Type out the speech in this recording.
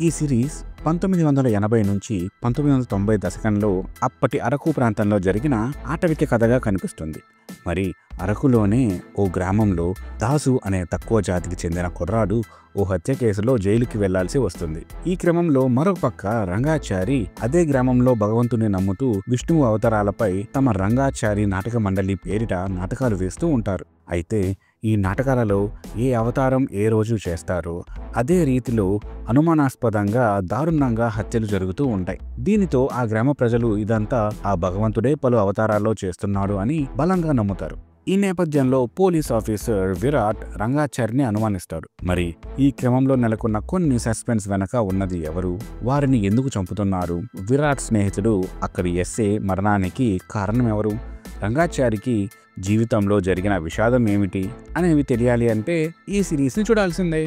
ఈ సిరీస్ 1980 నుంచి 1990 దశకంలో అప్పటి అరకు ప్రాంతంలో జరిగిన ఆటవిక కథగా కనిపిస్తుంది. మరి అరకులోనే ఓ గ్రామంలో దాసు అనే తక్కువ జాతికి చెందిన కుర్రాడు ఓ హత్య కేసులో జైలుకి వెళ్లాల్సి వస్తుంది. ఈ క్రమంలో మరోపక్క రంగాచారి అదే గ్రామంలో భగవంతుని నమ్ముతూ విష్ణువు అవతారాలపై తమ రంగాచారి నాటక మండలి పేరిట నాటకాలు వేస్తూ ఉంటారు. అయితే ఈ నాటకాలలో ఏ అవతారం ఏ రోజు చేస్తారో అదే రీతిలో అనుమానాస్పదంగా దారుణంగా హత్యలు జరుగుతూ ఉంటాయి. దీనితో ఆ గ్రామ ప్రజలు ఇదంతా ఆ భగవంతుడే పలు అవతారాల్లో చేస్తున్నాడు అని బలంగా నమ్ముతారు. ఈ నేపథ్యంలో పోలీస్ ఆఫీసర్ విరాట్ రంగాచారిని అనుమానిస్తాడు. మరి ఈ క్రమంలో నెలకొన్న కొన్ని సస్పెన్స్ వెనక ఉన్నది ఎవరు, వారిని ఎందుకు చంపుతున్నారు, విరాట్ స్నేహితుడు అక్కడి ఎస్ఏ మరణానికి కారణం ఎవరు, రంగాచారికి జీవితంలో జరిగిన విషాదం ఏమిటి అనేవి తెలియాలి అంటే ఈ సిరీస్ని చూడాల్సిందే.